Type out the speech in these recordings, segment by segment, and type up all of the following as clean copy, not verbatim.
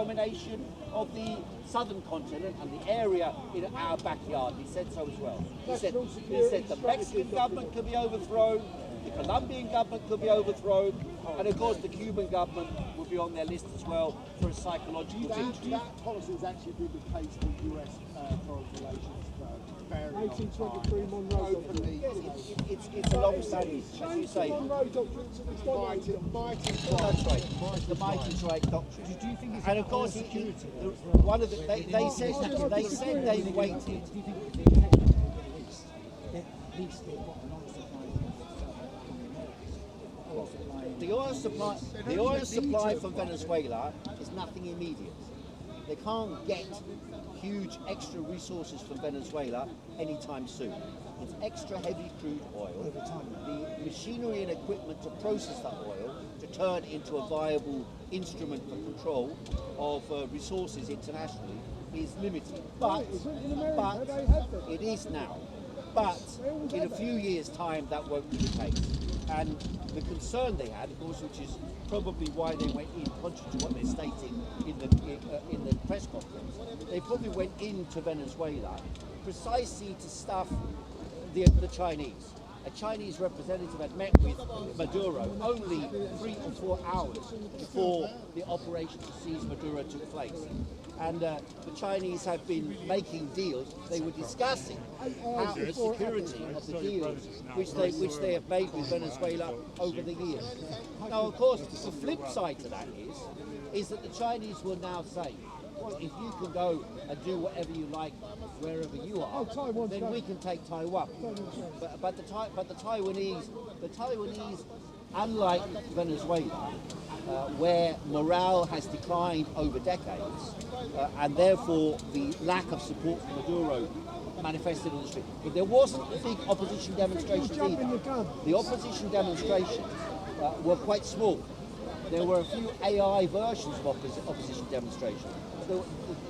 domination of the southern continent and the area in our backyard. He said so as well. He said the Mexican government could be overthrown, the Colombian government could be overthrown, and of course the Cuban government will be on their list as well for a psychological victory. That policy has actually been the case with US foreign relations for very long 1823 Monroe openly. It's a long-standing, as you say. Monroe doctrine. That's right. The might is right doctrine. Do you think it's and of course, one of the, they said they waited. Do you think the effect is at least they've got an oil supply The oil supply from Venezuela is nothing immediate. They can't get huge extra resources from Venezuela anytime soon. It's extra heavy crude oil. The machinery and equipment to process that oil to turn into a viable instrument for control of resources internationally is limited. But it is now. But in a few years' time, that won't be the case. And the concern they had, of course, which is probably why they went in, contrary to what they're stating in the press conference, they probably went into Venezuela precisely to stuff the Chinese. A Chinese representative had met with Maduro only 3 or 4 hours before the operation to seize Maduro took place. And the Chinese have been making deals. They were discussing how the security of the deals which they have made with Venezuela over the years. Now, of course, the flip side to that is that the Chinese will now say, well, if you can go and do whatever you like wherever you are, then we can take Taiwan. But the Taiwanese, unlike Venezuela, where morale has declined over decades, and therefore the lack of support for Maduro manifested in the street. But there wasn't big opposition demonstrations either. The opposition demonstrations were quite small. There were a few AI versions of opposition demonstrations.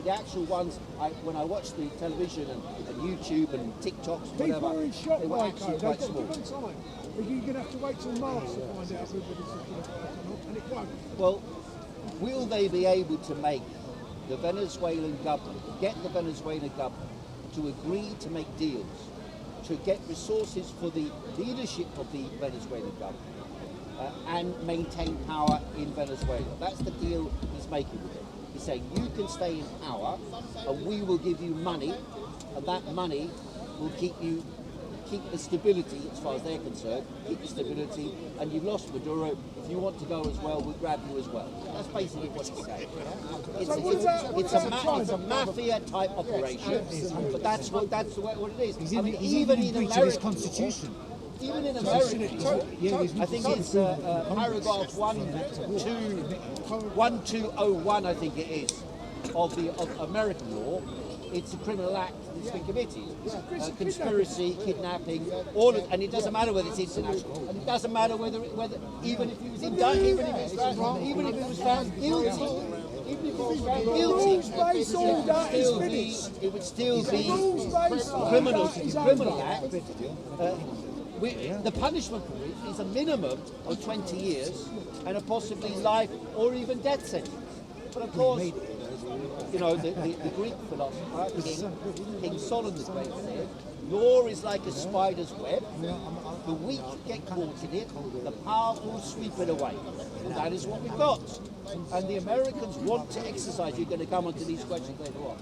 The actual ones, when I watched the television and YouTube and TikToks, whatever, they were actually quite small. You're going to have to wait till March to find out if everybody's going to, and it won't. Well, will they be able to make the Venezuelan government, get the Venezuelan government to agree to make deals, to get resources for the leadership of the Venezuelan government, and maintain power in Venezuela? That's the deal he's making with them. He's saying, you can stay in power, and we will give you money, and that money will keep the stability, as far as they're concerned, keep the stability, and you've lost Maduro. If you want to go as well, we'll grab you as well. That's basically what he's saying. It's a mafia-type operation, but that's what it is. I mean, even in America, Constitution. Even in America, I think it's paragraph 1201, I think it is, of American law. It's a criminal act that's been committed. Conspiracy, kidnapping, and it doesn't matter whether it's international, and it doesn't matter whether even if he was indicted, even if it was found guilty. Even if it was found guilty, it would still be criminal act. The punishment for it is a minimum of 20 years and a possibly life or even death sentence. But of course, you know, the Greek philosopher, King Solomon the Great, said, law is like a spider's web. The weak get caught in it, the powerful sweep it away. And that is what we've got. And the Americans want to exercise, you're going to come onto these questions later on,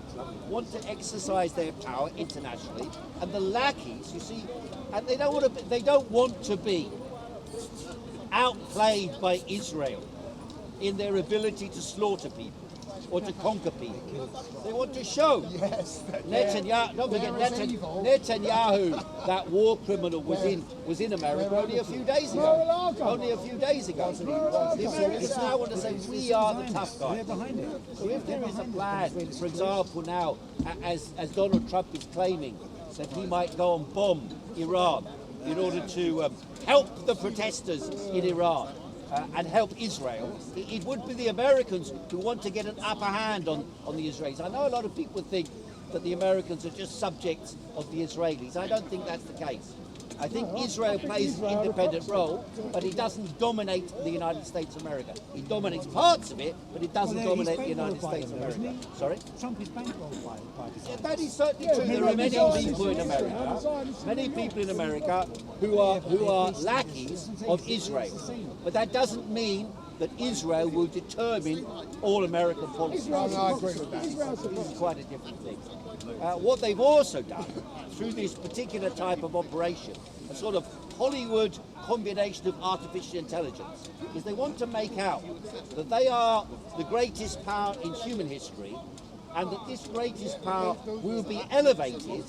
want to exercise their power internationally. And the lackeys, you see, and they don't want to be outplayed by Israel in their ability to slaughter people or to conquer people. They want to show. Netanyahu, don't forget Netanyahu, that war criminal, was in America only a few days ago. The Americans now want to say, we are the tough guys. So if there is a plan, for example now, as Donald Trump is claiming, that he might go and bomb Iran in order to help the protesters in Iran, and help Israel, it would be the Americans who want to get an upper hand on the Israelis. I know a lot of people think that the Americans are just subjects of the Israelis. I don't think that's the case. I think Israel plays an independent role, but it doesn't dominate the United States of America. It dominates parts of it, but it doesn't dominate the United States of America. Sorry? Trump is bankrolled by Yeah, that is certainly true. There are many people in America, who are lackeys of Israel, but that doesn't mean that Israel will determine all American policy. I agree with that. This is quite a different thing. What they've also done through this particular type of operation, a sort of Hollywood combination of artificial intelligence, is they want to make out that they are the greatest power in human history, and that this greatest power will be elevated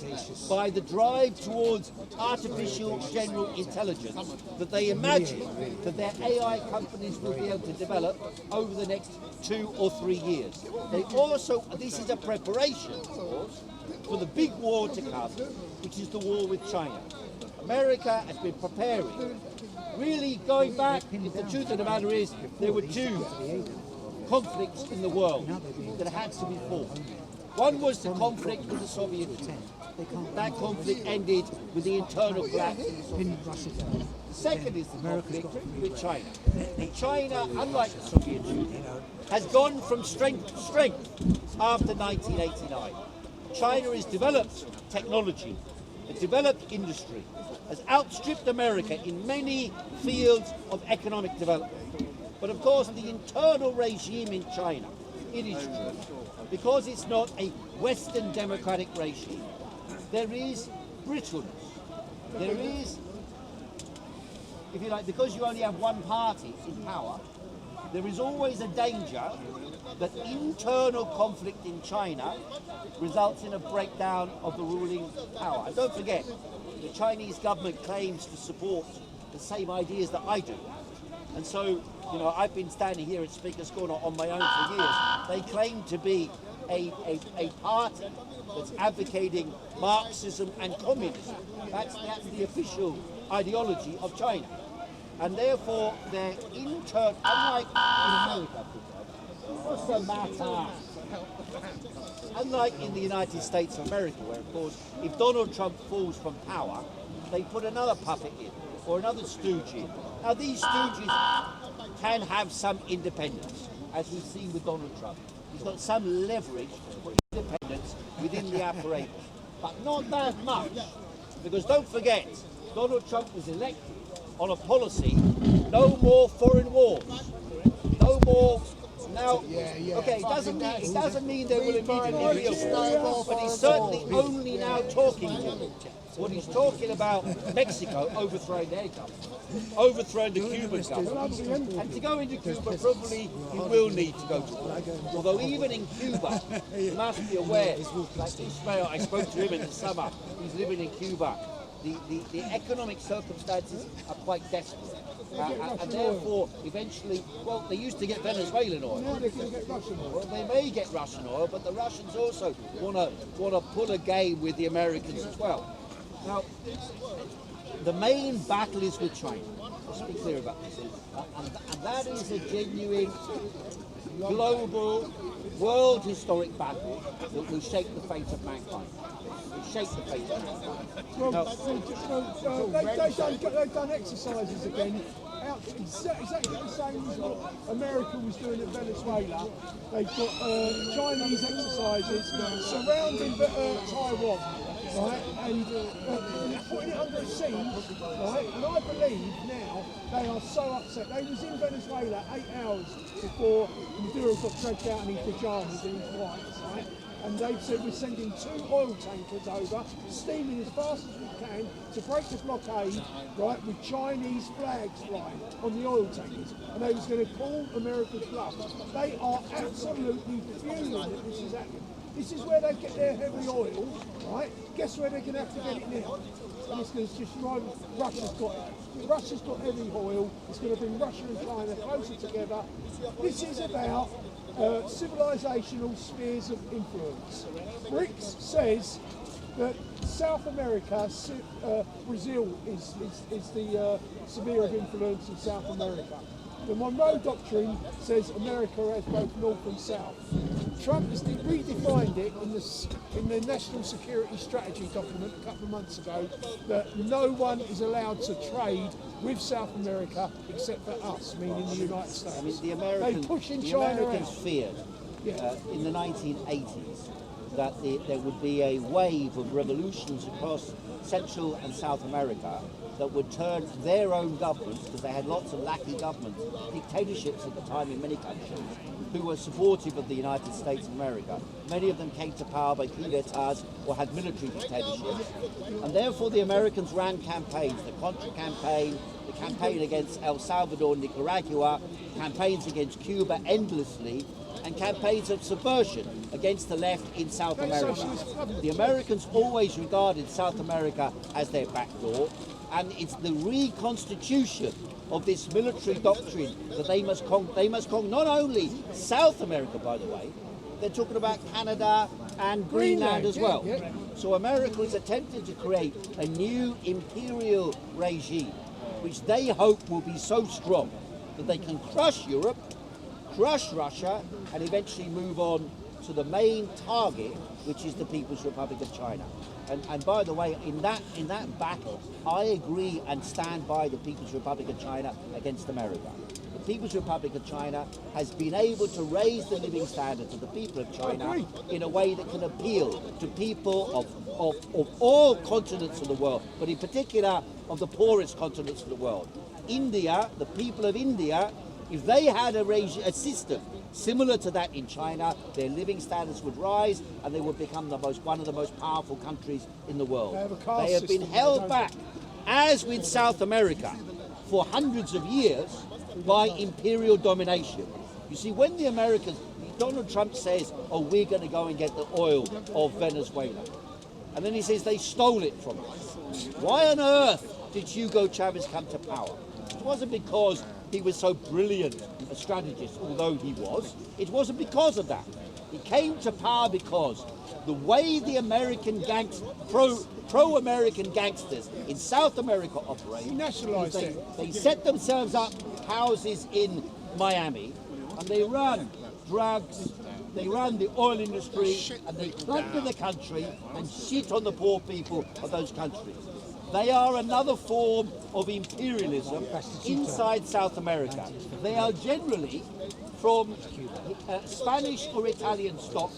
by the drive towards artificial general intelligence that they imagine that their AI companies will be able to develop over the next 2 or 3 years. They also, this is a preparation, of course, for the big war to come, which is the war with China. America has been preparing, really going back, if the truth of the matter is, there were 2 conflicts in the world that had to be fought. One was the conflict with the Soviet Union. That conflict ended with the internal collapse of the Soviet Union. The second is the conflict with China. And China, unlike the Soviet Union, has gone from strength to strength after 1989. China has developed technology, has developed industry, has outstripped America in many fields of economic development. But of course, the internal regime in China, it is true, because it's not a Western democratic regime, there is brittleness. There is, if you like, because you only have one party in power, there is always a danger that internal conflict in China results in a breakdown of the ruling power. And don't forget, the Chinese government claims to support the same ideas that I do. And so, you know, I've been standing here at Speaker's Corner on my own for years. They claim to be a party that's advocating Marxism and communism. That's the official ideology of China. And therefore, their unlike in America, what's the matter? Unlike in the United States of America, where of course, if Donald Trump falls from power, they put another puppet in, or another stooge in. Now these stooges can have some independence, as we've seen with Donald Trump. He's got some leverage for independence within the apparatus, but not that much, because don't forget, Donald Trump was elected on a policy, no more foreign wars, no more. Now, okay, it doesn't mean they will immediately be a war, but he's certainly only now talking to them. What he's talking about, Mexico overthrowing their government, overthrowing the Cuban government, and to go into Cuba, probably he will need to go to war. Although even in Cuba, you must be aware, like Ismail, I spoke to him in the summer, he's living in Cuba, the economic circumstances are quite desperate. And therefore, eventually, well, they used to get Venezuelan oil. Now they're going to get Russian oil. Well, they may get Russian oil, but the Russians also want to pull a game with the Americans as well. Now, the main battle is with China. Let's be clear about this. And that is a genuine, global, world historic battle that will shape the fate of mankind. Will shape the fate of mankind. Well, they've done exercises again, exactly the same as what America was doing at Venezuela. They've got Chinese exercises surrounding Taiwan, right, and putting it under siege, right, and I believe now they are so upset. They was in Venezuela 8 hours before Maduro got dragged out in his pyjamas and his whites, right? And they've said we're sending 2 oil tankers over, steaming as fast as we can to break the blockade, right, with Chinese flags flying on the oil tankers. And they was going to call America's bluff. They are absolutely fuming that this is happening. This is where they get their heavy oil, right? Guess where they're going to have to get it now? And it's going to just drive, Russia's got heavy oil. It's going to bring Russia and China closer together. This is about civilizational spheres of influence. BRICS says that South America, Brazil is the sphere of influence in South America. The Monroe Doctrine says America has both North and South. Trump has redefined it in the National Security Strategy document a couple of months ago that no one is allowed to trade with South America except for us, meaning the United States. I mean, the Americans feared in the 1980s that there would be a wave of revolutions across Central and South America that would turn their own governments, because they had lots of lackey governments, dictatorships at the time in many countries, who were supportive of the United States of America. Many of them came to power by coup d'etats or had military dictatorships. And therefore the Americans ran campaigns, the Contra campaign, the campaign against El Salvador, Nicaragua, campaigns against Cuba endlessly, and campaigns of subversion against the left in South America. The Americans always regarded South America as their back door, and it's the reconstitution of this military doctrine that they must conquer not only South America, by the way, they're talking about Canada and Greenland as well. So America is attempting to create a new imperial regime, which they hope will be so strong that they can crush Europe, crush Russia, and eventually move on to the main target, which is the People's Republic of China. And by the way, in that battle, I agree and stand by the People's Republic of China against America. The People's Republic of China has been able to raise the living standards of the people of China in a way that can appeal to people of all continents of the world, but in particular of the poorest continents of the world. India, the people of India, if they had a system similar to that in China, their living standards would rise and they would become one of the most powerful countries in the world. They have been held back, as with South America, for hundreds of years by imperial domination. You see, when the Americans, Donald Trump says, oh, we're going to go and get the oil of Venezuela. And then he says they stole it from us. Why on earth did Hugo Chavez come to power? It wasn't because he was so brilliant a strategist, although he was. It wasn't because of that. He came to power because the way the American pro-American gangsters in South America operate, they set themselves up houses in Miami, and they run drugs, they run the oil industry, and they plunder the country and shit on the poor people of those countries. They are another form of imperialism inside South America. They are generally from Spanish or Italian stock.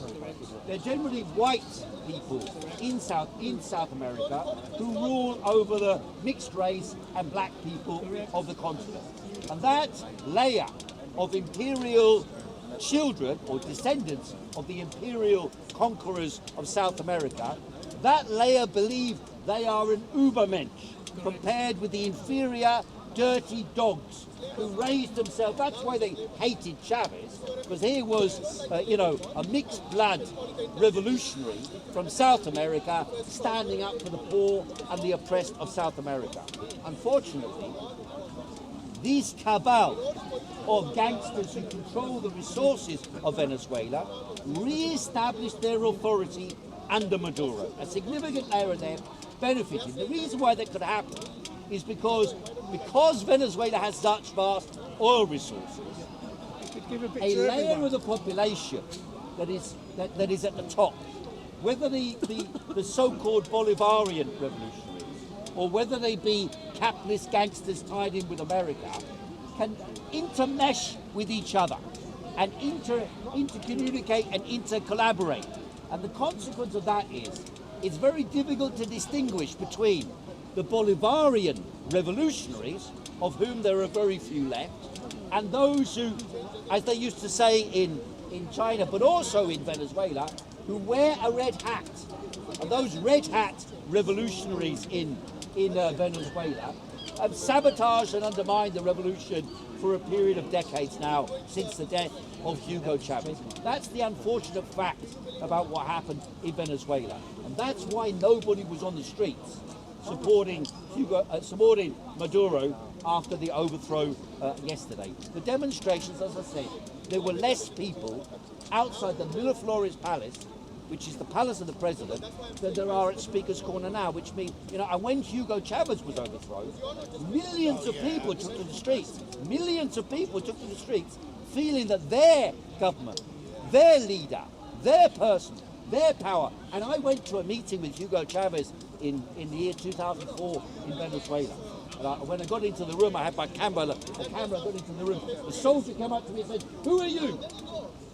They're generally white people in South America who rule over the mixed race and black people of the continent. And that layer of imperial children or descendants of the imperial conquerors of South America, that layer believe they are an Übermensch compared with the inferior, dirty dogs who raised themselves. That's why they hated Chavez, because he was, a mixed blood revolutionary from South America, standing up for the poor and the oppressed of South America. Unfortunately, these cabal of gangsters who control the resources of Venezuela re-established their authority under Maduro. A significant layer of them benefited. The reason why that could happen is because Venezuela has such vast oil resources, a layer of the population that is at the top, whether the so-called Bolivarian revolutionaries or whether they be capitalist gangsters tied in with America, can intermesh with each other and intercommunicate and intercollaborate. And the consequence of that is it's very difficult to distinguish between the Bolivarian revolutionaries, of whom there are very few left, and those who, as they used to say in China, but also in Venezuela, who wear a red hat. And those red hat revolutionaries in Venezuela have sabotaged and undermined the revolution for a period of decades now, since the death of Hugo Chavez. That's the unfortunate fact about what happened in Venezuela. And that's why nobody was on the streets supporting Maduro after the overthrow yesterday. The demonstrations, as I said, there were less people outside the Miraflores Palace which is the palace of the president, than there are at Speaker's Corner now, which means, and when Hugo Chavez was overthrown, millions of people took to the streets. Millions of people took to the streets feeling that their government, their leader, their person, their power. And I went to a meeting with Hugo Chavez in the year 2004 in Venezuela. And when I got into the room, I had my camera, I got into the room. The soldier came up to me and said, "Who are you?"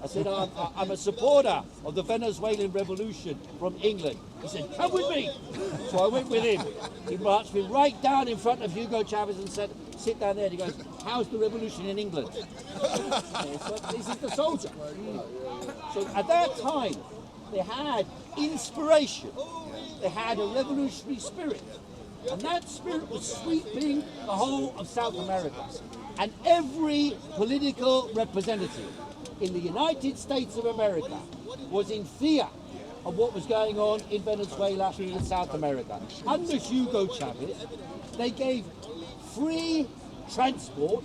I said, I'm a supporter of the Venezuelan revolution from England. He said, "Come with me." So I went with him. He marched me right down in front of Hugo Chavez and said, "Sit down there." And he goes, "How's the revolution in England?" So this is the soldier. So at that time, they had inspiration. They had a revolutionary spirit. And that spirit was sweeping the whole of South America. And every political representative in the United States of America was in fear of what was going on in Venezuela and South America. Under Hugo Chavez, they gave free transport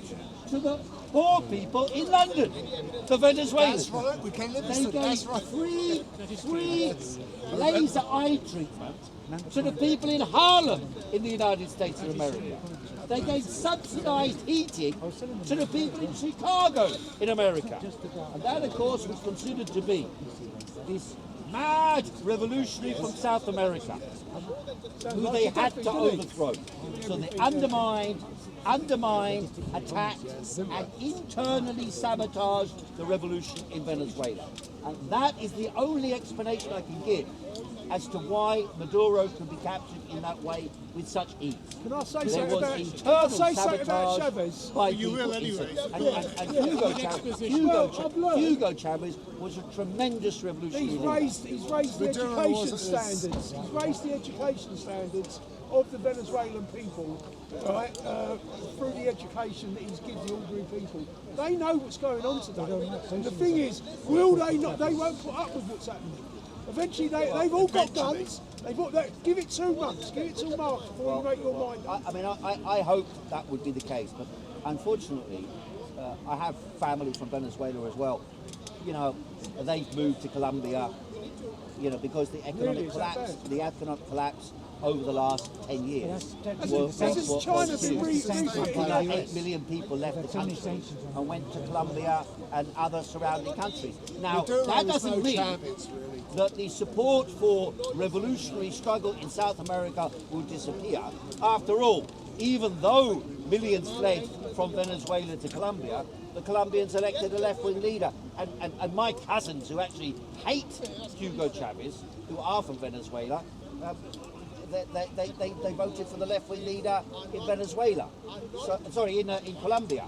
to the poor people in London, the Venezuelans. That's right, we can live They in gave free laser eye treatment to the people in Harlem in the United States of America. They gave subsidized heating to the people in Chicago in America. And that, of course, was considered to be this mad revolutionary from South America, who they had to overthrow. So they undermined, attacked, and internally sabotaged the revolution in Venezuela. And that is the only explanation I can give as to why Maduro could be captured in that way with such ease. Can I say There something was about, internal something about sabotage Chavez? by You will people anyway. and Hugo Chavez was a tremendous revolutionary leader. He's raised the education standards. He's raised the education standards of the Venezuelan people, right, through the education that he's given the ordinary people. They know what's going on today. And the thing is, will they not? They won't put up with what's happening. Eventually, they've all got guns. Give it 2 months. Give it till March before you make your mind up. I hope that would be the case, but unfortunately, I have family from Venezuela as well. They've moved to Colombia, because the economic collapse over the last 10 years. China been 8 million people left the country and went to Colombia and other surrounding countries. Now, that doesn't mean that the support for revolutionary struggle in South America will disappear. After all, even though millions fled from Venezuela to Colombia, the Colombians elected a left-wing leader. And my cousins, who actually hate Hugo Chavez, who are from Venezuela, they voted for the left-wing leader in Venezuela. In Colombia.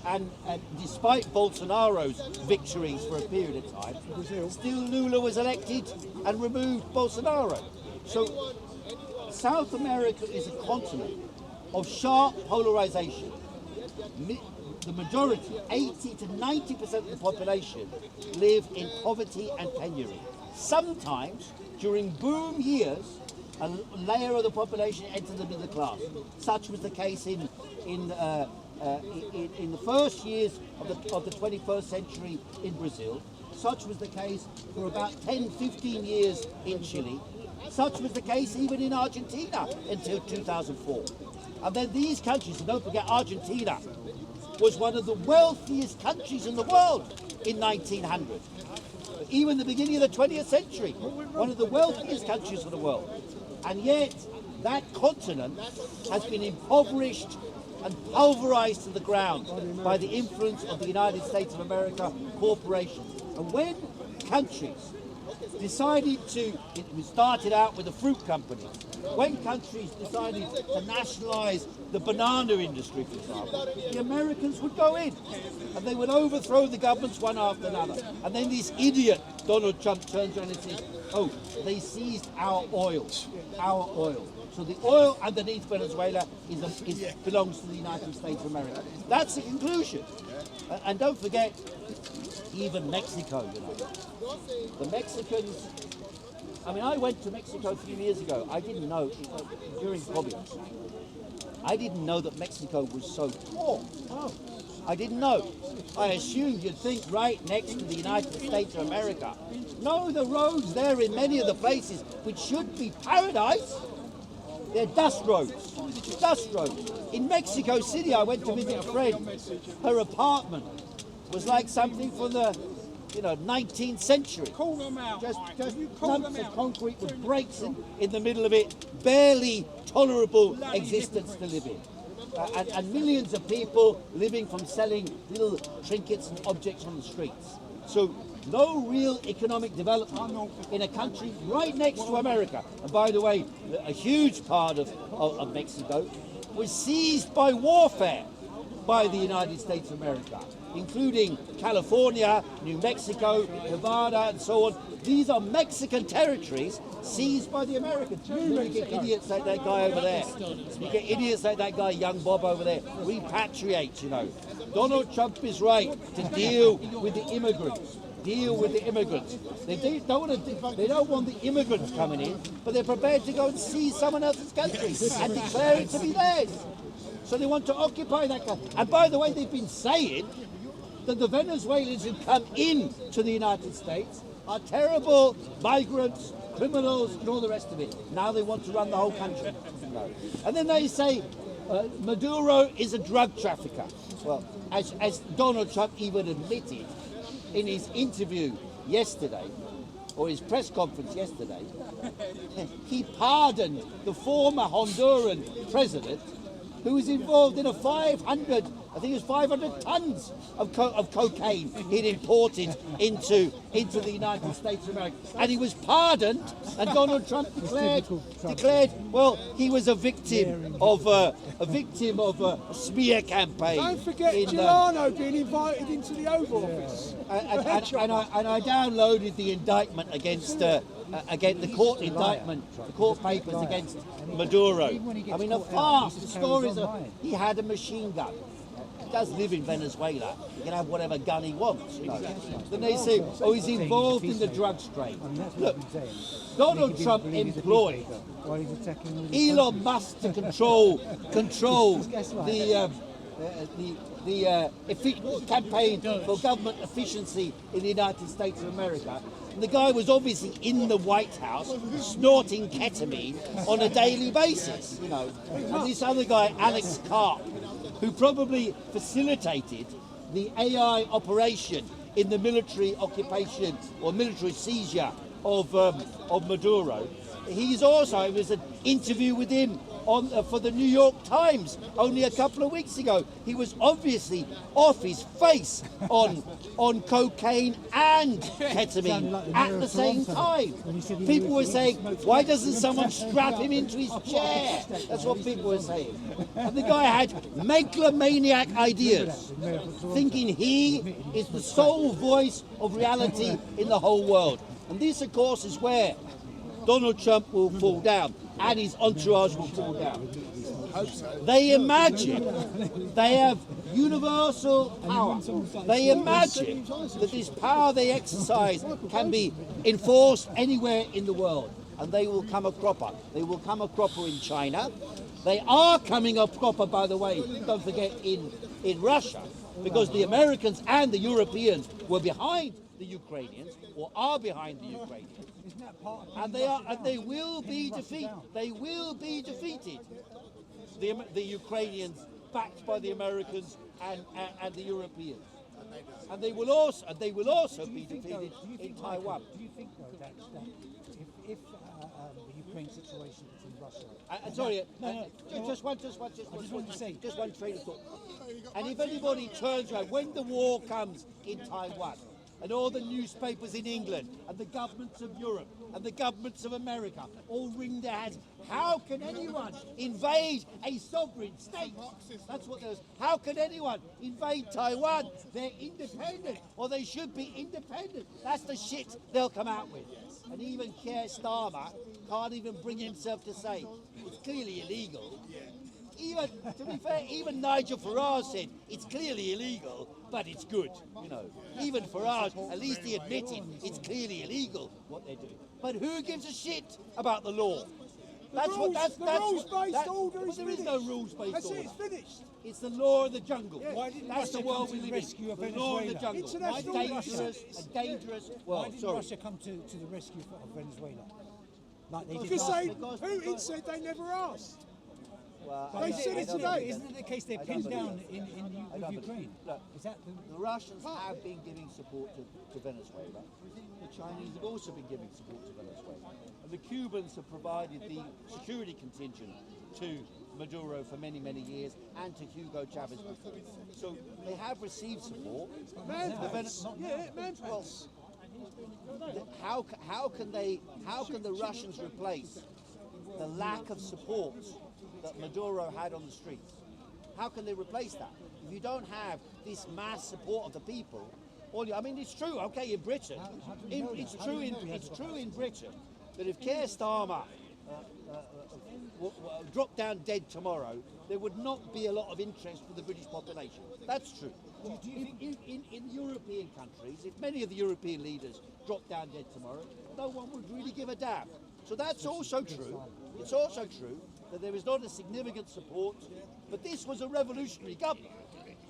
And despite Bolsonaro's victories for a period of time, still Lula was elected and removed Bolsonaro. So South America is a continent of sharp polarization. The majority, 80 to 90% of the population, live in poverty and penury. Sometimes, during boom years, a layer of the population entered the middle class. Such was the case in the first years of the 21st century in Brazil. Such was the case for about 10, 15 years in Chile. Such was the case even in Argentina until 2004. And then these countries, and don't forget Argentina, was one of the wealthiest countries in the world in 1900. Even the beginning of the 20th century, one of the wealthiest countries in the world. And yet, that continent has been impoverished and pulverized to the ground by the influence of the United States of America corporations. And when countries decided to, it started out with the fruit companies, when countries decided to nationalize the banana industry, for example, the Americans would go in and they would overthrow the governments one after another. And then this idiot, Donald Trump, turns around and says, "Oh, they seized our oil, our oil." So the oil underneath Venezuela belongs to the United States of America. That's the conclusion. And don't forget, even Mexico, The Mexicans, I went to Mexico a few years ago. I didn't know, during COVID, I didn't know that Mexico was so poor. I didn't know. I assumed you'd think right next to the United States of America. No, the roads there in many of the places which should be paradise, they're dust roads. Dust roads. In Mexico City, I went to visit a friend. Her apartment was like something from the 19th century. Call them out. Just You call lumps them of out. concrete with breaks in the middle of it. Barely tolerable existence to live in. And millions of people living from selling little trinkets and objects on the streets. So no real economic development in a country right next to America. And by the way, a huge part of Mexico was seized by warfare by the United States of America, including California, New Mexico, Nevada, and so on. These are Mexican territories seized by the Americans. You get idiots like that guy over there. You get idiots like that guy, Young Bob over there. Repatriate, Donald Trump is right to deal with the immigrants. Deal with the immigrants. They don't want the immigrants coming in, but they're prepared to go and seize someone else's country and declare it to be theirs. So they want to occupy that country. And by the way, they've been saying that the Venezuelans who come in to the United States are terrible migrants, criminals, and all the rest of it. Now they want to run the whole country. No. And then they say Maduro is a drug trafficker. Well, as Donald Trump even admitted in his interview yesterday, or his press conference yesterday, he pardoned the former Honduran president who was involved in a 500 tons of cocaine he'd imported into the United States of America. And he was pardoned, and Donald Trump declared, well, he was a victim of a smear campaign. Don't forget Giuliano being invited into the Oval Office. And I downloaded the indictment against the court indictment, the court papers against Maduro. I mean, the stories of he had a machine gun. He does live in Venezuela. He can have whatever gun he wants. Then they say, oh, he's involved in the drugs trade. Look, Donald Trump employed Elon Musk to control the campaign for government efficiency in the United States of America. And the guy was obviously in the White House snorting ketamine on a daily basis, And this other guy, Alex Karp, who probably facilitated the AI operation in the military occupation or military seizure of Maduro. There was an interview with him for the New York Times only a couple of weeks ago. He was obviously off his face on cocaine and ketamine at the same time. People were saying, why doesn't someone strap him into his chair? That's what people were saying. And the guy had megalomaniac ideas, thinking he is the sole voice of reality in the whole world. And this, of course, is where Donald Trump will fall down and his entourage will fall down. They imagine they have universal power. They imagine that this power they exercise can be enforced anywhere in the world. And they will come a cropper. They will come a cropper in China. They are coming a cropper, by the way, don't forget, in Russia, because the Americans and the Europeans were behind the Ukrainians, or are behind the Ukrainians. And they will be defeated. They will be defeated. The Ukrainians, backed by the Americans and the Europeans, and they will also be defeated in Taiwan. Do you think though that if the Ukraine situation is in Russia? Sorry, just one train of thought. And if anybody turns around when the war comes in Taiwan, and all the newspapers in England, and the governments of Europe, and the governments of America all wring their hands. How can anyone invade a sovereign state? That's what there's. How can anyone invade Taiwan? They're independent, or they should be independent. That's the shit they'll come out with. And even Keir Starmer can't even bring himself to say it's clearly illegal. Even, to be fair, even Nigel Farage said it's clearly illegal, but it's good. Even Farage, at least he admitted it's clearly illegal what they're doing. But who gives a shit about the law? rules-based order is There is finished. no rules-based That's order. it, it's finished. It's the law of the jungle. Yeah. Why didn't That's the Russia world come we to the live rescue in. of The law of the Venezuela? jungle. International A dangerous Why world. didn't Sorry. Russia come to the rescue of Venezuela? Like they did Because last they, time? Putin said they never asked. Well, They said it today. Isn't it the case they're I pinned don't down believe with Ukraine? Look, Is that the Russians have been giving support to Venezuela. The Chinese have also been giving support to Venezuela. And the Cubans have provided the security contingent to Maduro for many, many years and to Hugo Chavez before. So they have received support. Manpads. Yeah, manpads. How can the Russians replace the lack of support that Maduro had on the streets? How can they replace that? If you don't have this mass support of the people, I mean, it's true. Okay, in Britain, it's true in Britain that if Keir Starmer dropped down dead tomorrow, there would not be a lot of interest for the British population. That's true. In European countries, if many of the European leaders dropped down dead tomorrow, no one would really give a damn. So that's also true. It's also true that there is not a significant support, but this was a revolutionary government.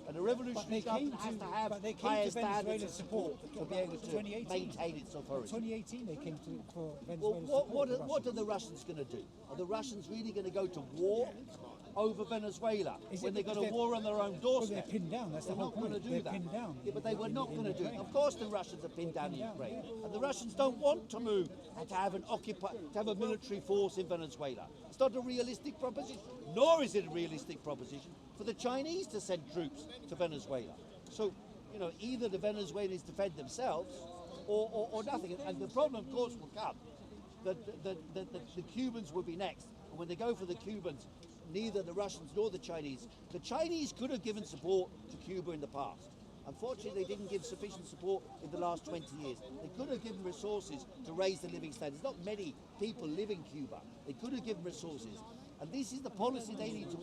And a revolutionary government has to have higher standards of support to be able to maintain its authority. 2018 they came for Well, Venezuela. what are the Russians going to do? Are the Russians really going to go to war over Venezuela when they're going to war on their own doorstep? They're pinned down. That's the They're whole not going to point. do They're that. pinned down. Yeah, but they were not going to do it. Of course, the Russians are pinned down in Ukraine, and the Russians don't want to move and to have a military force in Venezuela. It's not a realistic proposition, nor is it a realistic proposition for the Chinese to send troops to Venezuela. So, either the Venezuelans defend themselves or nothing. And the problem, of course, will come that the Cubans will be next. And when they go for the Cubans, neither the Russians nor the Chinese could have given support to Cuba in the past. Unfortunately, they didn't give sufficient support in the last 20 years. They could have given resources to raise the living standards. Not many people live in Cuba. They could have given resources. And this is the policy they need to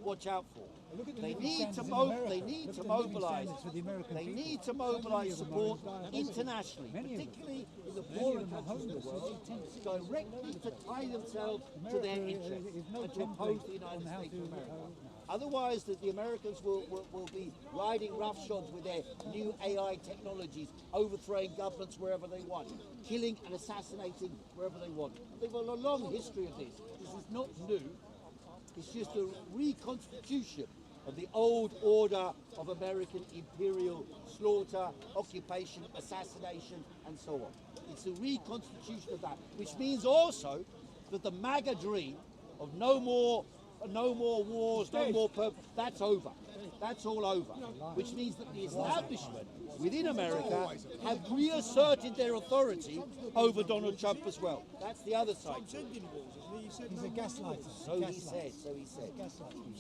watch out for. They need to mobilize support internationally, particularly in the poorer countries of the world, directly to tie themselves to their interests and to oppose the United States of America. Otherwise, the Americans will be riding roughshod with their new AI technologies, overthrowing governments wherever they want, killing and assassinating wherever they want. They've got a long history of this. This is not new. It's just a reconstitution of the old order of American imperial slaughter, occupation, assassination, and so on. It's a reconstitution of that, which means also that the MAGA dream of no more wars, no more purpose, that's over. That's all over. Which means that the establishment within America have reasserted their authority over Donald Trump as well. That's the other side. He's a gaslighter. So he said.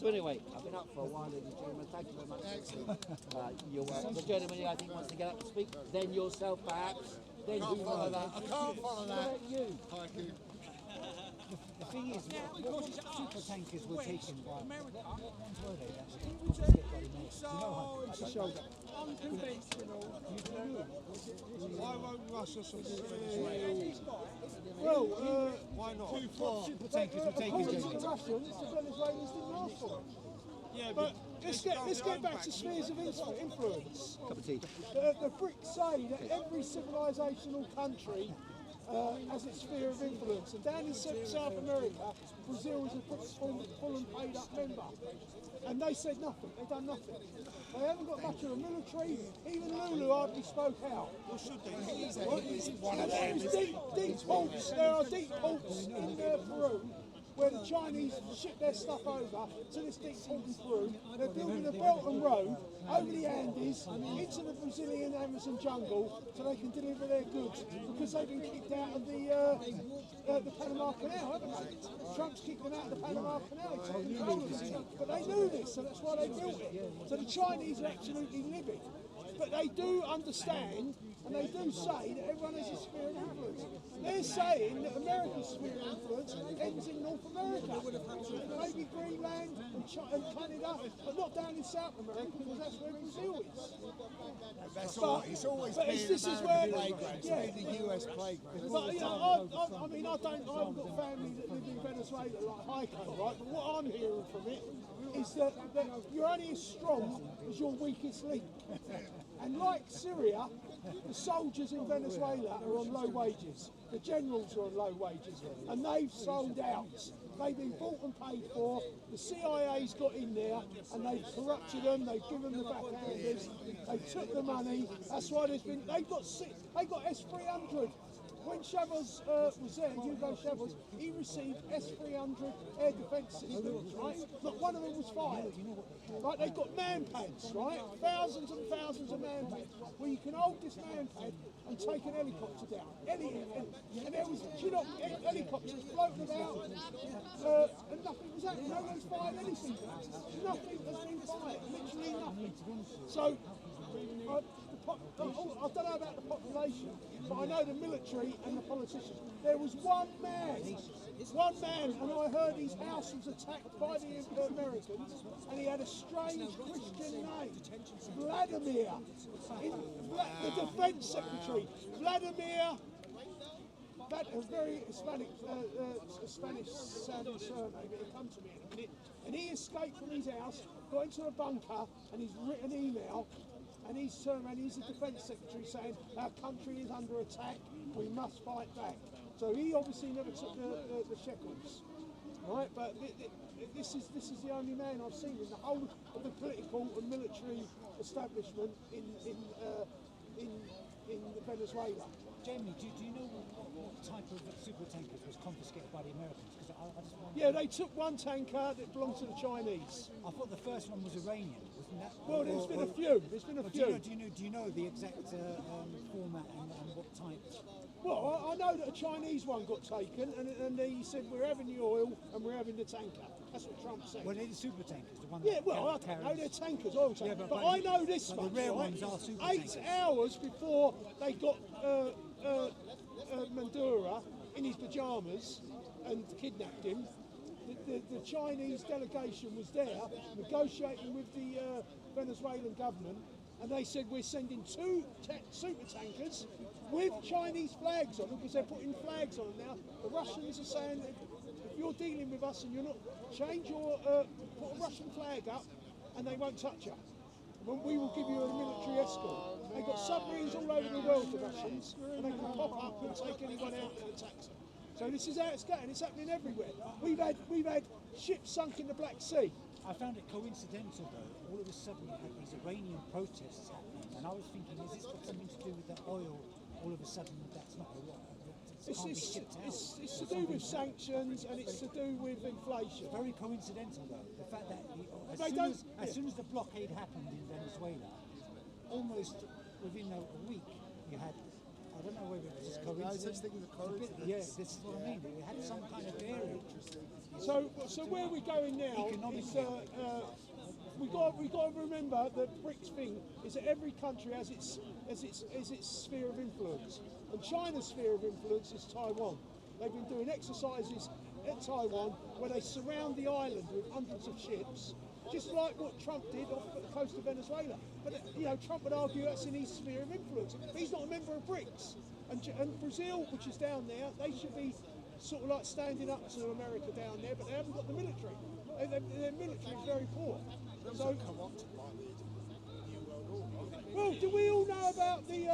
So anyway, I've been up for a while, ladies and gentlemen. Thank you very much. The gentleman here, I think, wants to get up and speak. Then yourself, perhaps. Then who follow that? I can't follow that. What about you? Thank you. The thing is, what super tankers were taken by ones were they that were confiscated by the Americans? You know, It's a shoulder. Why won't Russia support Venezuela? Well, Why not? super tankers were taken. according to the Russians, the Venezuelans didn't ask for it. Yeah, But let's get back to spheres of influence. Cup of tea. The Brits say that every civilizational country has its sphere of influence. And down in South America, Brazil is a full and paid up member. And they said nothing, they've done nothing. They haven't got much of a military, even Lulu hardly spoke out. Or should they? There are deep ports in Peru where the Chinese ship their stuff over to this deep port in Peru. They're building a Belt and Road over the Andes into the Brazilian Amazon jungle so they can deliver their goods because they've been kicked out of the Panama Canal, haven't they? Trump's kicked them out of the Panama Canal. But they knew this, so that's why they built it. So the Chinese are absolutely livid. But they do understand, and they do say that everyone has a sphere of influence. Their we're saying that America's sphere of influence ends in North America, maybe Greenland and Canada, but not down in South America because that's where Brazil is. That's all. It's always been this is American where, playground. It's been the US playground. But you know, I mean, I haven't got family that live in Venezuela like Heiko, right? But what I'm hearing from it is that you're only as strong as your weakest link. And like Syria, the soldiers in Venezuela are on low wages. The generals are on low wages, and they've sold out. They've been bought and paid for. The CIA's got in there, and they've corrupted them. They've given them the backhanders. They took the money. That's why there's been. They got S-300. When Chavez was there, Hugo Chavez, he received S-300 air defence systems, right? Not one of them was fired. Right, they've got man-pads, right? Thousands and thousands of man-pads, where you can hold this man-pad and take an helicopter down. And there was, helicopters floating about, and nothing was happening. No one's fired anything. Nothing has been fired, literally nothing. So, I don't know about the population, but I know the military and the politicians. There was one man, and I heard his house was attacked by the Americans, and he had a strange Christian name, Vladimir, the defence secretary, Vladimir. That a very Spanish-sounding surname. It'll come to me in a minute. And he escaped from his house, got into a bunker, and he's written an email. And he's turned around, he's the defence secretary saying our country is under attack, we must fight back. So he obviously never took the shekels, right? But this is the only man I've seen in the whole of the political and military establishment in Venezuela. Jamie, do you know what type of super tankers was confiscated by the Americans? Because I just wonder. Yeah, they took one tanker that belonged to the Chinese. I thought the first one was Iranian, wasn't that? Well, there's been a few. There's been a few. Do you know the exact format and what type? Well, I know that a Chinese one got taken, and he said we're having the oil and we're having the tanker. That's what Trump said. Well, they're the super tankers, the one. Yeah, well, I don't know, they're tankers, oil tankers. Yeah, but I know this but much, the rare right? ones are super 8 tankers. hours before they got Maduro in his pyjamas and kidnapped him, the Chinese delegation was there negotiating with the Venezuelan government, and they said we're sending 2 super tankers with Chinese flags on them because they're putting flags on them now. The Russians are saying that if you're dealing with us and you're not, change your, put a Russian flag up and they won't touch you. We will give you a military escort. They've got submarines all over the world, the Russians, and they can pop up and take anyone out that attacks them. So this is how it's going. It's happening everywhere. We've had ships sunk in the Black Sea. I found it coincidental though. All of a sudden you had these Iranian protests happening, and I was thinking, is this got something to do with the oil? All of a sudden, that's not a lot. It's to do with sanctions and it's to do with inflation. Very coincidental though. The fact that as soon as the blockade happened in Venezuela, almost within a week, you had. I don't know whether it was just coincidence. No such thing as a coincidence. Yeah, this is what I mean. It had some kind of bearing. So where we're going now is we got to remember that BRICS thing is that every country has its sphere of influence, and China's sphere of influence is Taiwan. They've been doing exercises at Taiwan where they surround the island with hundreds of ships, just like what Trump did off the coast of Venezuela. But Trump would argue that's in his sphere of influence. He's not a member of BRICS, and Brazil, which is down there, they should be sort of like standing up to America down there, but they haven't got the military. Their military is very poor. So, well, do we all know about the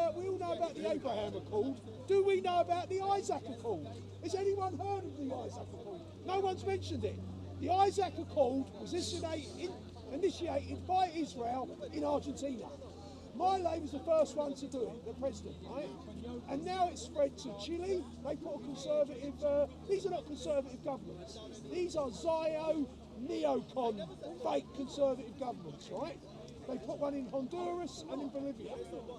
Abraham Accord? Do we know about the Isaac Accord? Has anyone heard of the Isaac Accord? No one's mentioned it. The Isaac Accord was initiated by Israel in Argentina. Milei was the first one to do it, the president, right? And now it's spread to Chile. They put a conservative, these are not conservative governments. These are Zio, neocon, fake conservative governments, right? They put one in Honduras and in Bolivia,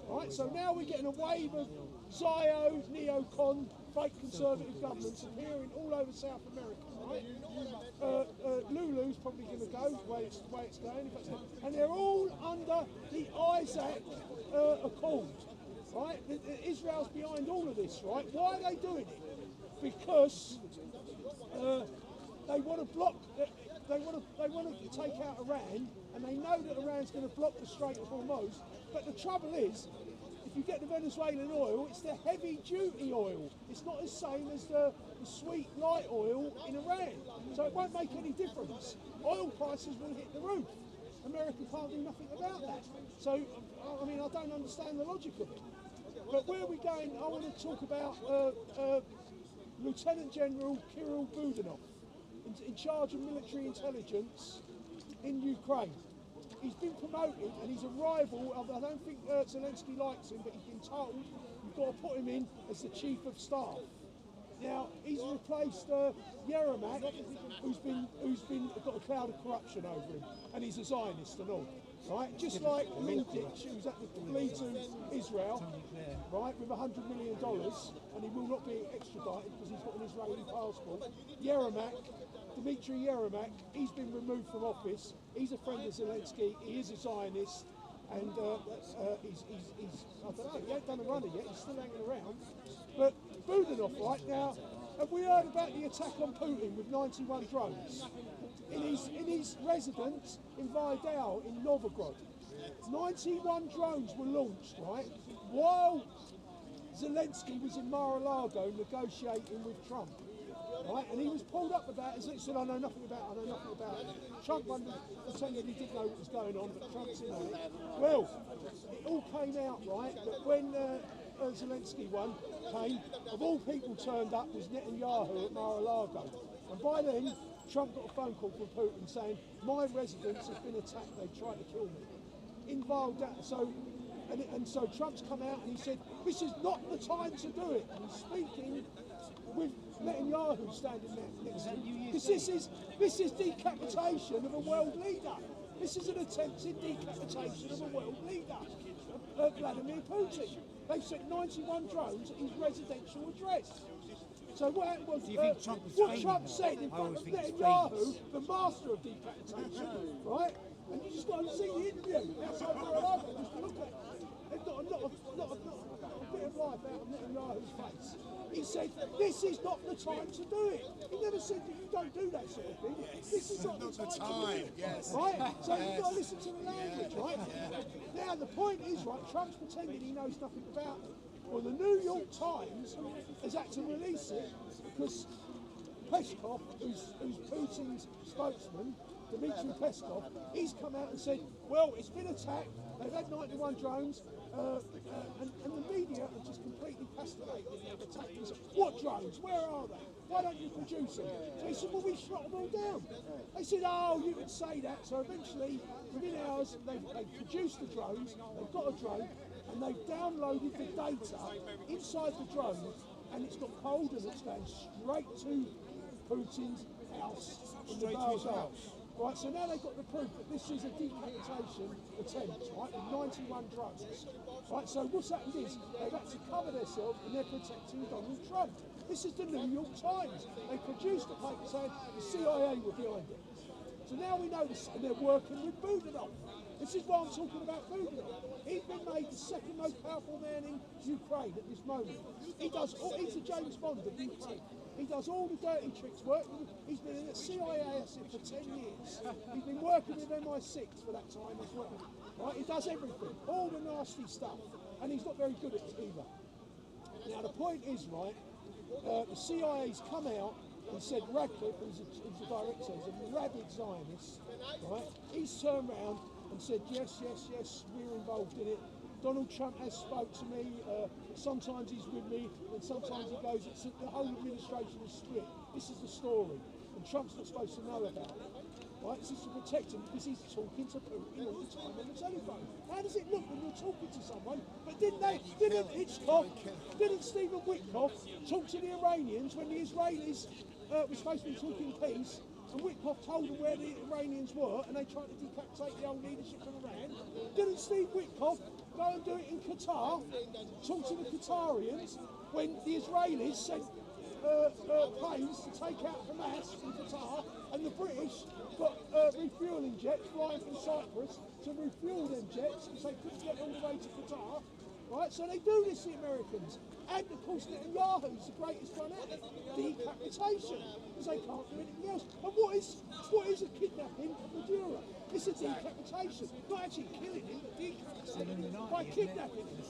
right? So now we're getting a wave of Zio, neocon, fake conservative governments appearing all over South America, right? Lulu's probably going to go the way it's going, and they're all under the Isaac Accord, right? Israel's behind all of this, right? Why are they doing it? because they want to block. They want to take out Iran, and they know that Iran's going to block the Strait of Hormuz. But the trouble is, if you get the Venezuelan oil, it's the heavy-duty oil. It's not the same as the sweet light oil in Iran. So it won't make any difference. Oil prices will hit the roof. America can't do nothing about that. So, I mean, I don't understand the logic of it. But where are we going? I want to talk about Lieutenant General Kirill Budanov, in charge of military intelligence in Ukraine. He's been promoted and he's a rival. I don't think Zelensky likes him, but he's been told you've got to put him in as the chief of staff. Now he's replaced Yermak, who's got a cloud of corruption over him, and he's a Zionist and all. Right, just like Lindich, who's at the plea to Israel, right, with $100 million, and he will not be extradited because he's got an Israeli passport. Yermak, Dmitry Yermak, he's been removed from office. He's a friend of Zelensky. He is a Zionist, and he's I don't know. He ain't done a runner yet. He's still hanging around. But Budanov, right now, have we heard about the attack on Putin with 91 drones in his residence in Vidal in Novgorod? 91 drones were launched, right, while Zelensky was in Mar-a-Lago negotiating with Trump. Right, and he was pulled up about it. He said, I know nothing about it. Trump pretended he didn't know what was going on, but Trump's in on it. Well, it all came out, right, that when Zelensky came, of all people turned up was Netanyahu at Mar-a-Lago. And by then, Trump got a phone call from Putin saying, my residence has been attacked, they tried to kill me. In Vidal, so Trump's come out and he said, this is not the time to do it. And he's speaking with Netanyahu standing there next to him. Because this is decapitation of a world leader. This is an attempted decapitation of a world leader, Vladimir Putin. They've sent 91 drones at his residential address. So what happened was, what Trump said in front of Netanyahu, the master of decapitation, right? And you just got to see the interview outside Mar-a-Lago, just look at it. They've got a bit of life out of Netanyahu's face. He said, this is not the time to do it. He never said that you don't do that sort of thing. This is not the time. Yes. Right? So you've got to listen to the language, right? Now, the point is, right, Trump's pretending he knows nothing about it. Well, the New York Times has had to release it because Peskov, who's Putin's spokesman, Dmitry Peskov, he's come out and said, well, it's been attacked, they've had 91 drones, and the media are just completely castigated. They've attacked them. What drones? Where are they? Why don't you produce them? So he said, well, we shot them all down. They said, oh, you could say that. So eventually, within hours, they've produced the drones, they've got a drone, and they've downloaded the data inside the drone, and it's got cold and it's going straight to Putin's house in the Behaviour. Right, so now they've got the proof that this is a decapitation attempt, right, with 91 drones. Right, so what's happened is they've had to cover themselves and they're protecting Donald Trump. This is the New York Times. They produced a paper saying the CIA were behind it. So now we know this, and they're working with Budanov. This is why I'm talking about Budanov. He's been made the second most powerful man in Ukraine at this moment. He's a James Bond of Ukraine. He does all the dirty tricks, he's been in the CIA for 10 years. He's been working with MI6 for that time as well. Right? He does everything, all the nasty stuff, and he's not very good at it either. Now the point is, right, the CIA's come out and said Radcliffe, who's the director, is a rabid Zionist, right? He's turned around and said, yes, we're involved in it. Donald Trump has spoke to me, sometimes he's with me, and sometimes he goes, the whole administration is split. This is the story, and Trump's not supposed to know about it. Right, this is to protect him because he's talking to Putin all the time on the telephone. How does it look when you're talking to someone? But didn't Stephen Witkoff talk to the Iranians when the Israelis were supposed to be talking peace? And Witkoff told them where the Iranians were, and they tried to decapitate the old leadership of Iran. Didn't Steve Witkoff go and do it in Qatar, talk to the Qatarians, when the Israelis sent planes to take out Hamas from Qatar, and the British got refuelling jets flying from Cyprus to refuel them jets because they couldn't get all the way to Qatar. right? So they do this, the Americans. And of course Netanyahu's the greatest one at it, decapitation, because they can't do anything else. And what is a kidnapping of Maduro? It's a decapitation, not actually killing him, but decapitating him by kidnapping him.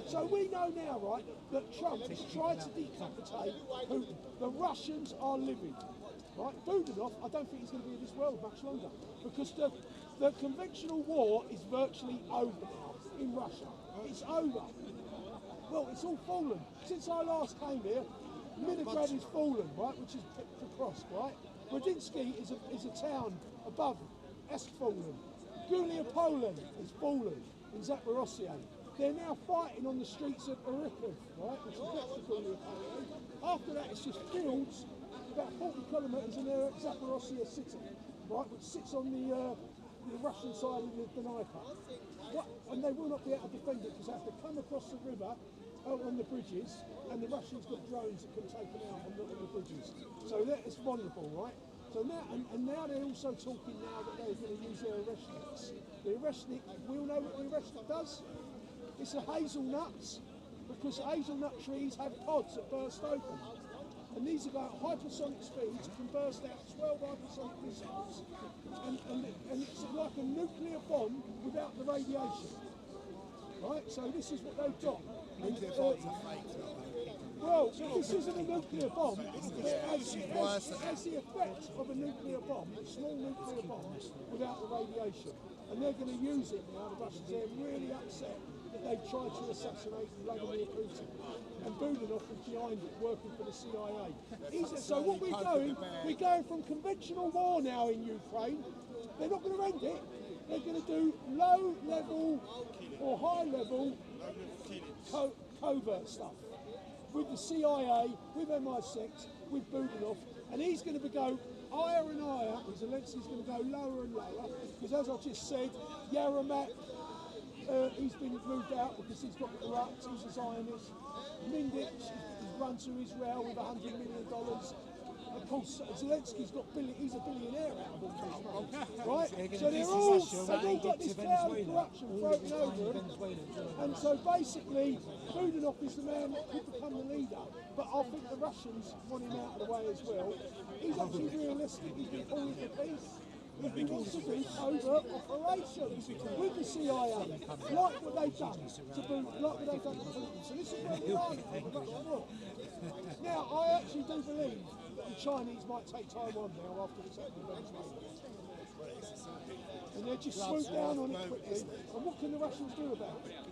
So we know now, right, that Trump has tried to decapitate Putin. The Russians are living. Right, Budanov, I don't think he's going to be in this world much longer, because the conventional war is virtually over now in Russia. It's over. Well, it's all fallen. Since I last came here, Leningrad is fallen, right, which is Pokrovsk, right? Rodinsky is a town above, that's fallen. Gulia is fallen in Zaporozhye. They're now fighting on the streets of Orikov, right, which is next to Gulia. After that, it's just fields. About 40 kilometres in there at Zaporozhye city, right, which sits on the Russian side of the Dnieper. And they will not be able to defend it because they have to come across the river on the bridges, and the Russians got drones that can take them out on the bridges. So that is vulnerable, right? So now, and now they're also talking now that they're going to use their Oreshniks. The Oreshnik, we all know what the Oreshnik does. It's a hazelnuts, because hazelnut trees have pods that burst open. And these have got hypersonic speeds, can burst out 12 hypersonic missiles. And it's like a nuclear bomb without the radiation. Right? So this is what they've got. Well, this isn't a nuclear bomb. It has the effect of a nuclear bomb, a small nuclear bomb, without the radiation. And they're going to use it now, the Russians. They're really upset that they tried to assassinate Vladimir Putin. And Budanov was behind it, working for the CIA. So what we're going from conventional war now in Ukraine. They're not going to end it. They're going to do low-level or high-level covert stuff with the CIA, with MI6, with Budanov, and he's going to go higher and higher, and Zelensky's going to go lower and lower, because as I just said, Yermak, he's been moved out because he's got corrupt, he's a Zionist. Mindich, he's run to Israel with $100 million. Of course, Zelensky's got he's a billionaire out of all this money, right? So they've all got this cloud of corruption floating over them. And so basically, Budanov is the man that could become the leader. But I think the Russians want him out of the way as well. He's actually realistic, he's been calling for peace. If he wants to do covert operations with the CIA, like what they've done to Putin, like what they've done to Putin. So this is where we are. Now, I actually do believe that the Chinese might take Taiwan now after this happened in Venezuela. And they just swoop down on it quickly. And what can the Russians do about it?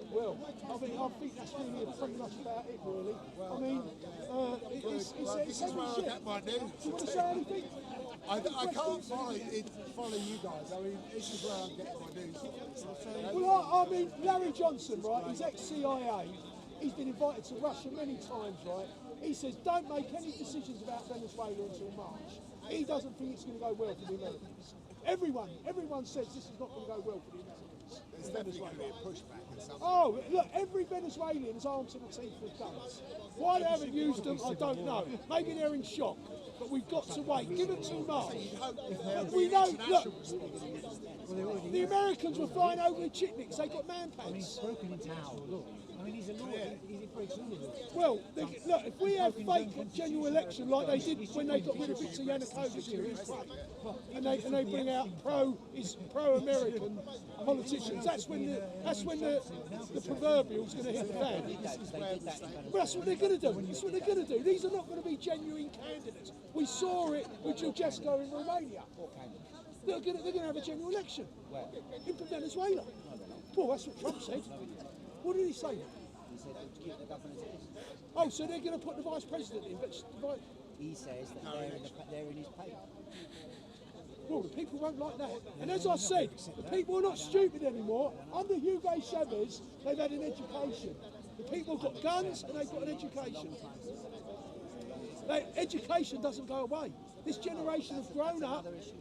Well, I think that's really pretty much about it, really. I mean, it's heavy shit. Do you want to say anything? I can't follow you guys. I mean, this is where I'm getting my news. Well, I mean, Larry Johnson, right, he's ex-CIA. He's been invited to Russia many times, right? He says, don't make any decisions about Venezuela until March. He doesn't think it's going to go well for the Americans. Everyone says this is not going to go well for the Americans. There's definitely going to be a pushback and something. Oh, look, every Venezuelan is armed to the teeth with guns. Why they haven't used them, I don't know. Maybe they're in shock. But we've got to wait. Give it till March. We know, look, the Americans were flying over the Chitniks. They got man pants. I mean, he's broken into actual law. I mean, he's a lawyer. He breaks all of it. Well, look, if we have fake general election like they did when they got rid of Viktor Yanukovych and they bring out pro-American politicians, that's when the proverbial's going to hit the fan. But that's what they're going to do. That's what they're going to do. These are not going to be genuine candidates. We saw it with Georgescu in Romania. They're going to have a general election in Venezuela. Well, that's what Trump said. What did he say? He said to keep the government as it is. Oh, so they're going to put the vice president in, but He says that they're in his pay. well, the people won't like that. And as I said, the people are not stupid anymore. Under Hugo Chavez, they've had an education. The people have got guns and they've got an education. Education doesn't go away. This generation has grown up. It's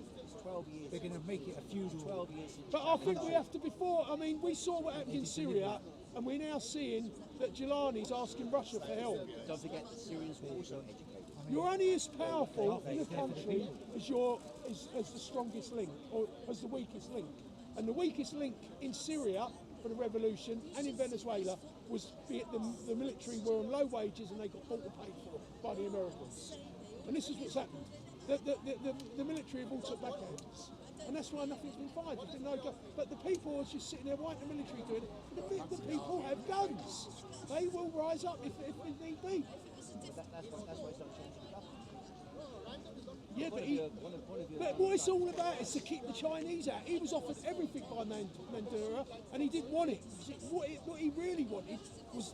12 years. They're going to make it a feudal. 12 years. But I think we have to we saw what happened in Syria, and we're now seeing that Jelani's asking Russia for help. Don't forget the Syrians were also educated. You're only as powerful in a country as the strongest link, or as the weakest link. And the weakest link in Syria for the revolution and in Venezuela was the military were on low wages and they got bought and paid for by the Americans. And this is what's happened. The military have all took backhanders. And that's why nothing's been fired. There's been no gun. But the people are just sitting there, why the military doing it? The people have guns. They will rise up if need be. That's why it's not changing government. Yeah, but what it's all about is to keep the Chinese out. He was offered everything by Maduro, and he didn't want it. What he really wanted was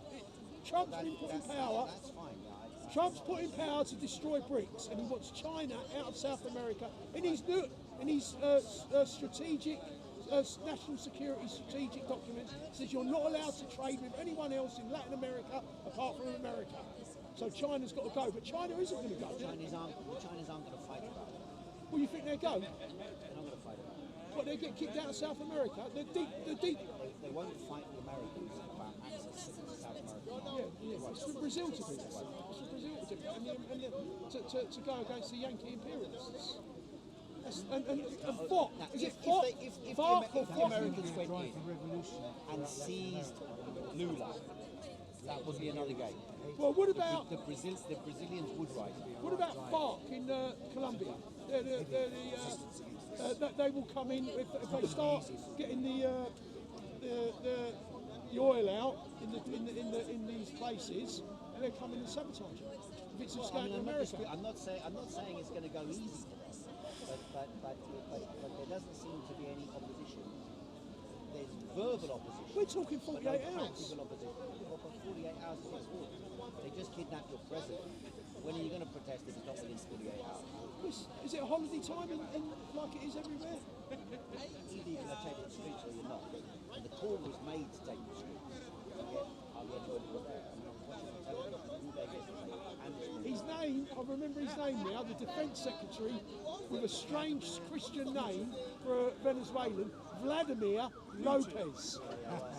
Trump's been put in power. That's fine. Yeah, Trump's put in power to destroy BRICS, and he wants China out of South America. In his strategic, national security strategic documents, says you're not allowed to trade with anyone else in Latin America apart from America. So China's got to go, but China isn't going to go. Chinese aren't going to fight about it. Well, you think they'll go? They're not going to fight about it. But they get kicked out of South America. They're deep. They won't fight the Americans about access to South America. Yeah. It's for Brazil to do that. It's for Brazil to do that. And to go against the Yankee imperialists. And FOC. Is it FOC? If FOC or the FOC? Americans went in and seized Lula, that would be another game. Well, what about The Brazilians would rise. what about FARC in Colombia? They will come in if they start getting the oil out in these places, and they'll come in and sabotage it. If it's just going to America. I'm not saying it's going to go easy for them, but there doesn't seem to be any opposition. There's verbal opposition. We're talking but 48 no hours. practical opposition. Well, but 48 hours is war. They just kidnapped your president. When are you going to protest if it's not within 48 hours? Is it a holiday time in like it is everywhere? Either you're going to take the streets or you're not. And the call was made to take the streets. And yet, hardly anybody was there. I mean, I'm watching the television all day yesterday. And His name, I remember his name now, the Defence Secretary with a strange Christian name for a Venezuelan, Vladimir Lopez.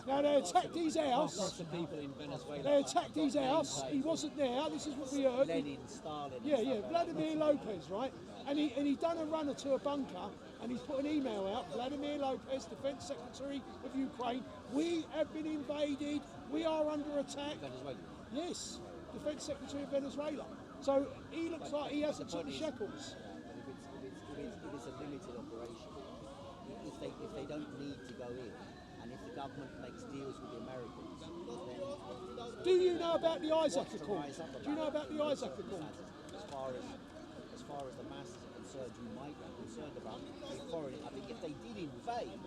Now they attacked his house. lots of people in Venezuela. They attacked his house. He wasn't there. This is what we heard. Lenin, Stalin. and Yeah, stuff yeah, like that. Vladimir Lopez, right? And he done a runner to a bunker, and he's put an email out. Vladimir Lopez, Defence Secretary of Ukraine. We have been invaded. We are under attack. Venezuela. Yes, Defence Secretary of Venezuela. So he looks like he hasn't took the shekels. If it's a limited operation, if they don't need to go in, and if the government makes deals with the Americans, then Do you know about the Isaac what's to Accord? rise up Do you know about the it? Isaac Accord? As far as the masses are concerned, you might be concerned about the foreign. I think if they did invade,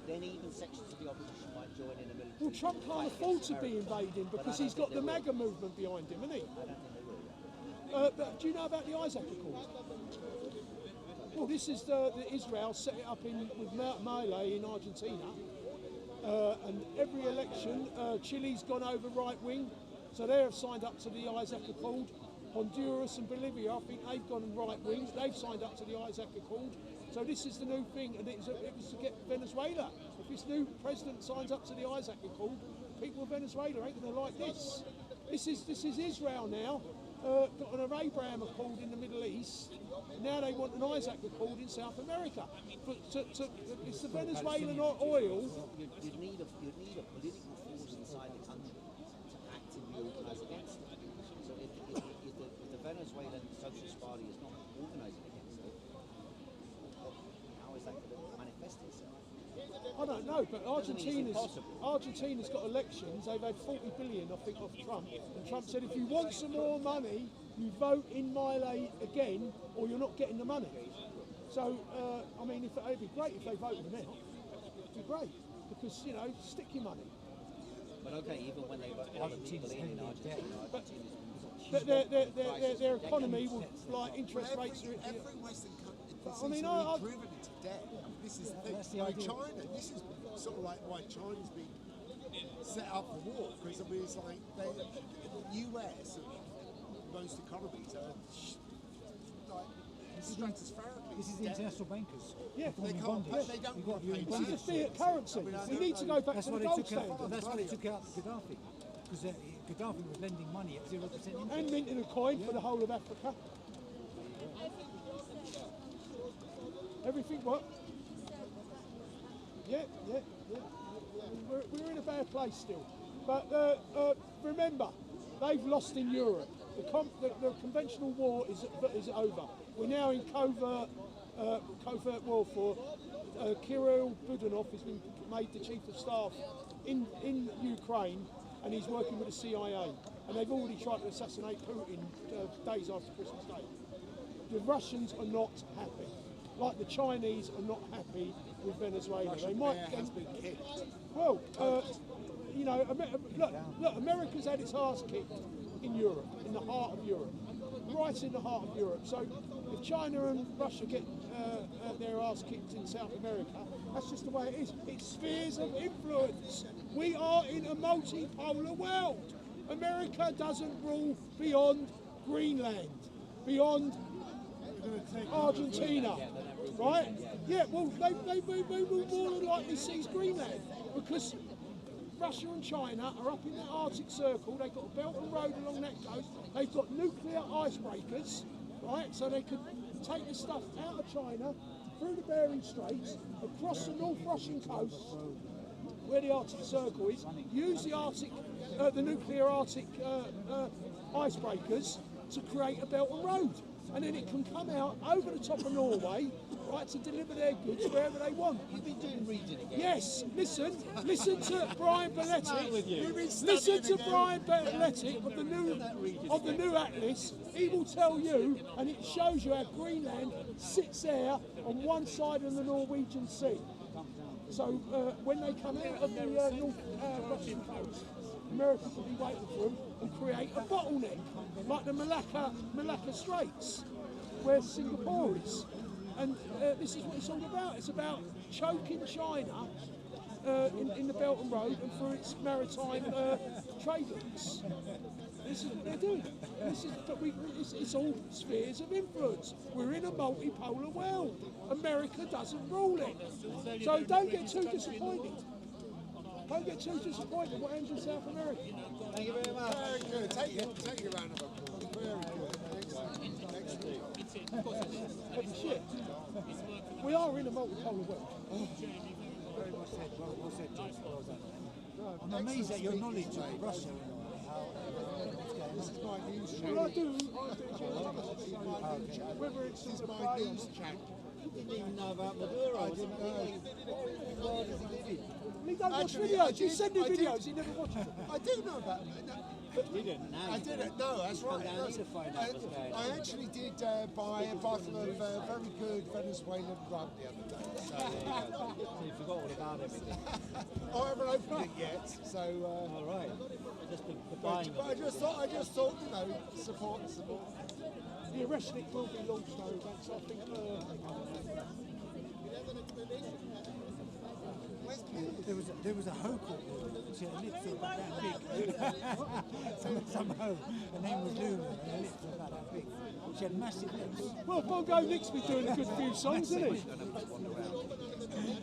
then even sections of the opposition might join in a military. Well, Trump can't fight afford against to be America. invading But I because don't he's got think the they will. MAGA movement behind him, hasn't he? I don't think they will. But do you know about the Isaac Accord? Well, this is the Israel set it up with Milei in Argentina, and every election, Chile's gone over right wing, so they have signed up to the Isaac Accord. Honduras and Bolivia, I think they've gone right wing. They've signed up to the Isaac Accord. So this is the new thing, and it was to get Venezuela. If this new president signs up to the Isaac Accord, people of Venezuela ain't going to like this. This is Israel now. Got an Abraham Accord in the Middle East. Now they want an Isaac Accord in South America. But it's the Venezuelan oil. You'd need a political force inside the country to actively organise against it. So if the Venezuelan Socialist Party is not organising against it, how is that going to manifest itself? I don't know, but Doesn't mean it's Argentina's got elections. They've had 40 billion, I think, off Trump. And Trump said, if you want some more money, you vote in Milei again, or you're not getting the money. So, I mean, it'd be great if they voted him out. It'd be great because stick your money. But okay, even when they vote other people in Argentina, But their economy will, like, interest rates are. Every Western country I mean, seems to I- be driven into debt. This is the thing. That's the Like idea. China, this is sort of like why China's been set up for war, because I mean, it's like the US and most economies are like stratospherically. This is the debt. international bankers. Yeah. They forming can't pay. bondage. They don't You've got want your to pay This is bondage. the fiat currency. I mean, I We don't need to know. go back That's to why the they gold took out. standard. That's why they took out Gaddafi, because Gaddafi was lending money at 0% interest. And minting a coin for the whole of Africa. Everything what? Yeah. we're in a bad place still. But remember, they've lost in Europe. The conventional war is over. We're now in covert warfare. Kirill Budanov has been made the chief of staff in Ukraine, and he's working with the CIA. And they've already tried to assassinate Putin days after Christmas Day. The Russians are not happy, like the Chinese are not happy with Venezuela. They might has been kicked. well, you know, look, America's had its arse kicked in Europe, in the heart of Europe, right in the heart of Europe. So if China and Russia get their arse kicked in South America, that's just the way it is. It's spheres of influence. We are in a multipolar world. America doesn't rule beyond Greenland, beyond Argentina, right? Yeah, well, they will more than likely seize Greenland because Russia and China are up in the Arctic Circle. They've got a Belt and Road along that coast. They've got nuclear icebreakers, right? So they could take the stuff out of China, through the Bering Straits, across the North Russian coast, where the Arctic Circle is, use the nuclear Arctic icebreakers to create a Belt and Road. And then it can come out over the top of Norway, right, to deliver their goods wherever they want. You've been doing reading again. Yes, listen to Brian Belletti. Listen to Brian Belletti of the new Atlas. He will tell you, and it shows you how Greenland sits there on one side of the Norwegian Sea. So when they come out of the North Russian coast, America will be waiting for them and create a bottleneck, like the Malacca Straits, where Singapore is. And this is what it's all about. It's about choking China in the Belt and Road and through its maritime trade links. This is what they're doing. It's all spheres of influence. We're in a multipolar world. America doesn't rule it. So don't get too disappointed. Don't get too disappointed what happens in South America. Thank you very much. Very good. Take your round of applause. Very good. Excellent. Shit. We are in a multipolar world. Very well said. Well said, James. I'm amazed at your knowledge of Russia. This is my news Well, channel. I do geopolitics. Whether it's This is in the my play. news channel. You didn't even know about Maduro. I didn't know. What in the world is he living? He don't watch Actually, I videos. You did- send him I did. videos. He never watches them. I do know about You didn't know. I didn't. No, that's right. down That's- to find out what's going on. I actually did buy a bottle of very good Venezuelan rum the other day. So, So you forgot all about everything. I haven't opened it yet. So, All right. Just the buying but of I it. just thought, you know, support. The Areshnik will be launched though. That's, I think. There was a hoe called she had lips about that big. some hoe. Her name was Luna, and her lips were about that big. She had massive lips. Well, Bongo Nick's been doing a good few songs, hasn't he?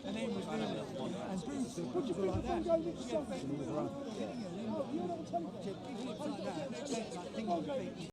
Her name was Luna. And boobs What do you think like of that. Bongo Nick's songs? Yeah, Oh, you're not telling me. she had big lips like that. Like things like